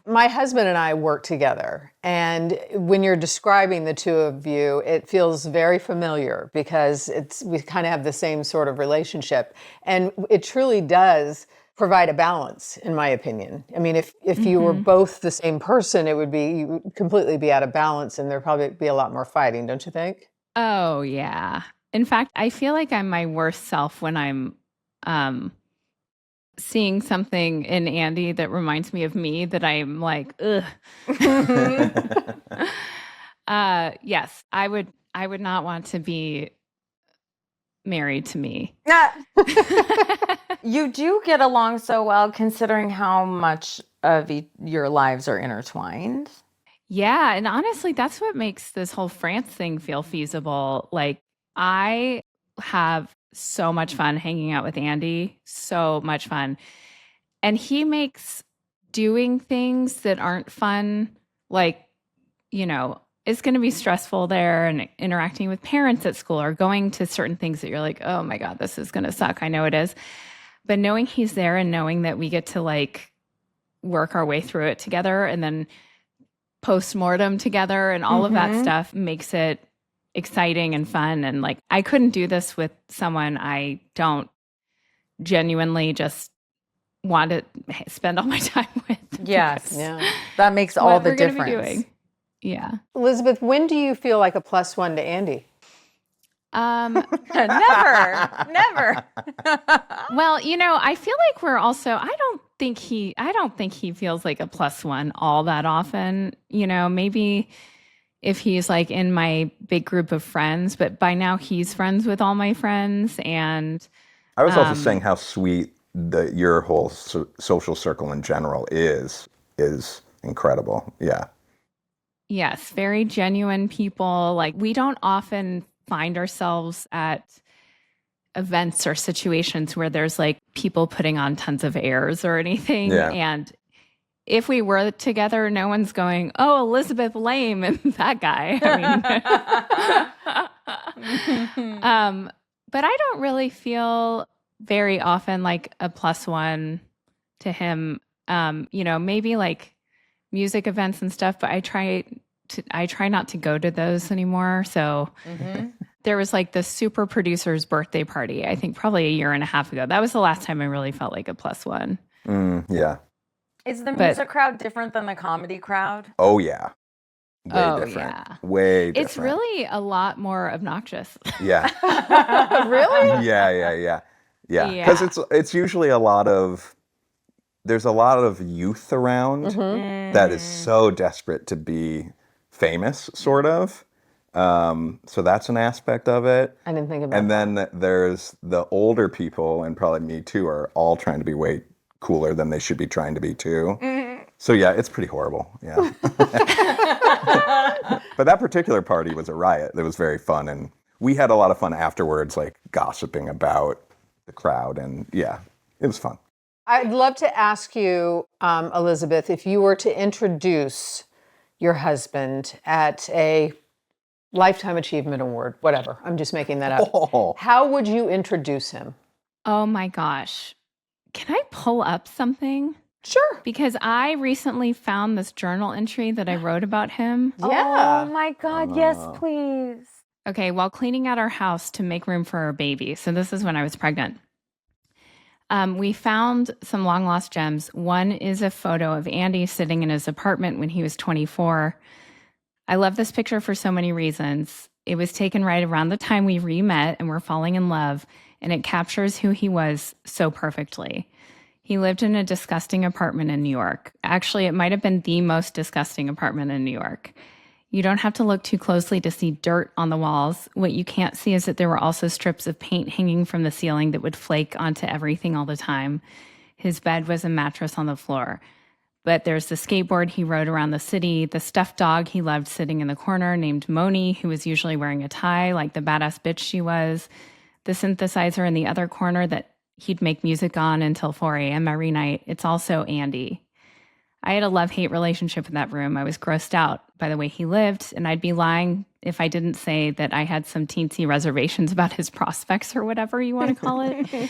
My husband and I work together. And when you're describing the two of you, it feels very familiar because we kind of have the same sort of relationship. And it truly does provide a balance, in my opinion. I mean, if you were both the same person, you would completely be out of balance, and there'd probably be a lot more fighting, don't you think?
Oh, yeah. In fact, I feel like I'm my worst self when I'm seeing something in Andy that reminds me of me that I'm like, ugh. Yes, I would not want to be married to me.
You do get along so well considering how much of your lives are intertwined.
Yeah, and honestly, that's what makes this whole France thing feel feasible. I have so much fun hanging out with Andy, so much fun. And he makes doing things that aren't fun, it's going to be stressful there, and interacting with parents at school or going to certain things that you're like, oh my God, this is going to suck. I know it is. But knowing he's there and knowing that we get to work our way through it together and then post-mortem together and all of that stuff makes it exciting and fun. And like, I couldn't do this with someone I don't genuinely just want to spend all my time with.
Yes.
Yeah.
That makes all
What
the
we're gonna be
difference.
doing. Yeah.
Elizabeth, when do you feel like a +1 to Andy?
Never. Never.
Well, I feel like we're also, I don't think he feels like a +1 all that often. Maybe if he's like in my big group of friends, but by now he's friends with all my friends. And
I was also saying how sweet your whole social circle in general is incredible. Yeah.
yes, very genuine people. Like, we don't often find ourselves at events or situations where there's like people putting on tons of airs or anything.
Yeah.
And if we were together, no one's going, "Oh, Elizabeth Laime and that guy." But I don't really feel very often like a +1 to him. Maybe like music events and stuff, but I try not to go to those anymore. So there was like the super producer's birthday party, I think probably a year and a half ago. That was the last time I really felt like a +1.
Yeah.
Is the music crowd different than the comedy crowd?
Oh, yeah. Way different.
Yeah.
Way different.
It's really a lot more obnoxious.
Yeah.
Really?
Yeah. Because it's usually there's a lot of youth around that is so desperate to be famous, sort of. So that's an aspect of it.
I didn't think about
And
that.
then there's the older people, and probably me too, are all trying to be way cooler than they should be trying to be too. So yeah, it's pretty horrible. Yeah. But that particular party was a riot. It was very fun, and we had a lot of fun afterwards, like gossiping about the crowd, and yeah, it was fun.
I'd love to ask you, Elizabeth, if you were to introduce your husband at a Lifetime Achievement Award, whatever, I'm just making that up.
Oh.
How would you introduce him?
Oh my gosh. Can I pull up something?
Sure.
Because I recently found this journal entry that I wrote about him.
Yeah.
Oh my God. Yes, please.
Okay, while cleaning out our house to make room for our baby. So this is when I was pregnant. We found some long lost gems. One is a photo of Andy sitting in his apartment when he was 24. I love this picture for so many reasons. It was taken right around the time we re-met and were falling in love, and it captures who he was so perfectly. He lived in a disgusting apartment in New York. Actually, it might have been the most disgusting apartment in New York. You don't have to look too closely to see dirt on the walls. What you can't see is that there were also strips of paint hanging from the ceiling that would flake onto everything all the time. His bed was a mattress on the floor. But there's the skateboard he rode around the city, the stuffed dog he loved sitting in the corner named Moni, who was usually wearing a tie like the badass bitch she was, the synthesizer in the other corner that he'd make music on until 4 a.m. every night. It's also Andy. I had a love-hate relationship in that room. I was grossed out by the way he lived, and I'd be lying if I didn't say that I had some teensy reservations about his prospects or whatever you want to call it.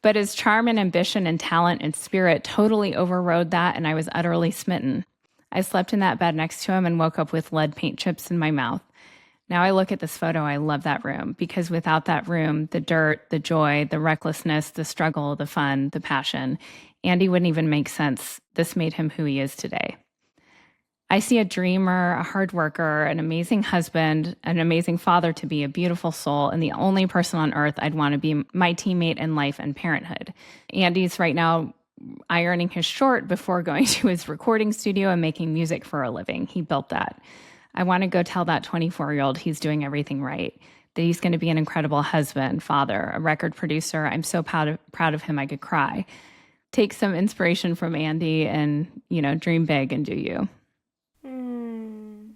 But his charm and ambition and talent and spirit totally overrode that, and I was utterly smitten. I slept in that bed next to him and woke up with lead paint chips in my mouth. Now I look at this photo, I love that room, because without that room, the dirt, the joy, the recklessness, the struggle, the fun, the passion, Andy wouldn't even make sense. This made him who he is today. I see a dreamer, a hard worker, an amazing husband, an amazing father to be, a beautiful soul, and the only person on earth I'd want to be my teammate in life and parenthood. Andy's right now ironing his short before going to his recording studio and making music for a living. He built that. I want to go tell that 24-year-old he's doing everything right, that he's going to be an incredible husband, father, a record producer. I'm so proud of him I could cry. Take some inspiration from Andy and, dream big and do you.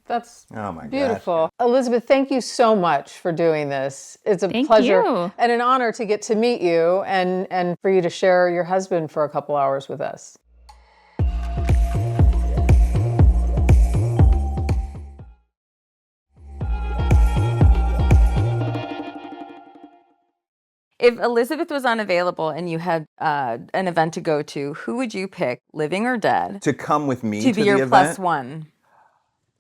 That's
Oh my
beautiful. Elizabeth, thank you so much for doing this. It's a
Thank
pleasure
you.
and an honor to get to meet you and for you to share your husband for a couple hours with us.
If Elizabeth was unavailable and you had an event to go to, who would you pick, living or dead,
To come with me
to
to
be
the
your
event?
+1?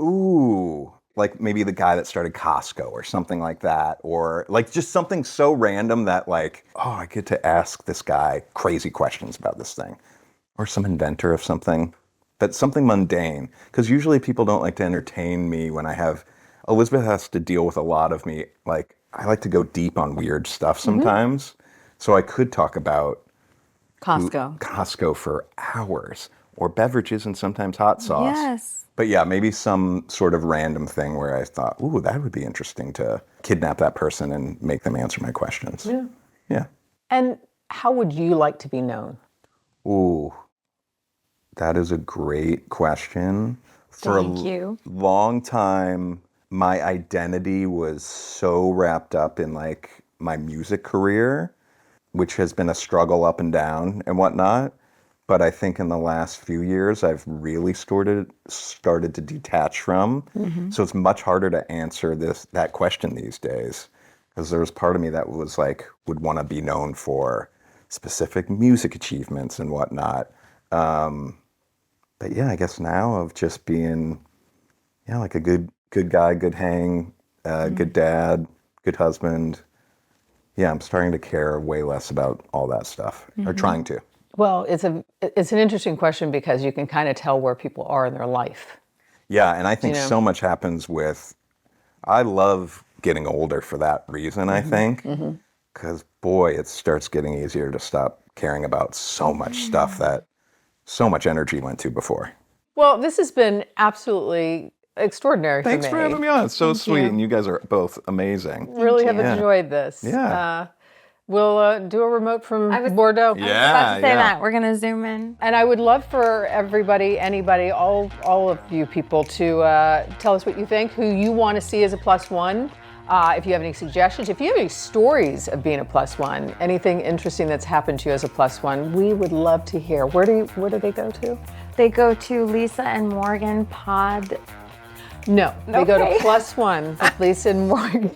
Ooh, like maybe the guy that started Costco or something like that, or like just something so random that like, oh, I get to ask this guy crazy questions about this thing, or some inventor of something, but something mundane. Because usually people don't like to entertain me when Elizabeth has to deal with a lot of me. Like, I like to go deep on weird stuff sometimes. So I could talk about Costco for hours, or beverages and sometimes hot sauce.
Yes.
But yeah, maybe some sort of random thing where I thought, ooh, that would be interesting to kidnap that person and make them answer my questions.
Yeah.
Yeah.
And how would you like to be known?
Ooh, that is a great question.
Thank you.
Long time, my identity was so wrapped up in like my music career, which has been a struggle up and down and whatnot. But I think in the last few years, I've really started to detach from. So it's much harder to answer that question these days, because there was part of me that was like, would want to be known for specific music achievements and whatnot. But yeah, I guess now of just being, like a good guy, good hang, good dad, good husband. Yeah, I'm starting to care way less about all that stuff, or trying to.
Well, it's an interesting question because you can kind of tell where people are in their life.
Yeah, and I think so much happens I love getting older for that reason, I think. Because, boy, it starts getting easier to stop caring about so much stuff that so much energy went to before.
Well, this has been absolutely extraordinary
Thanks
for
for
me.
having me on. It's so sweet, and you guys are both amazing.
Really have enjoyed this.
Yeah.
We'll do a remote from Bordeaux.
Yeah,
About to say that. We're going to zoom in.
And I would love for everybody, anybody, all of you people to tell us what you think, who you want to see as a +1. If you have any suggestions, if you have any stories of being a +1, anything interesting that's happened to you as a +1, we would love to hear. Where do they go to?
They go to Lisa and Morgan Pod.
No, they go to +1 with Lisa and Morgan.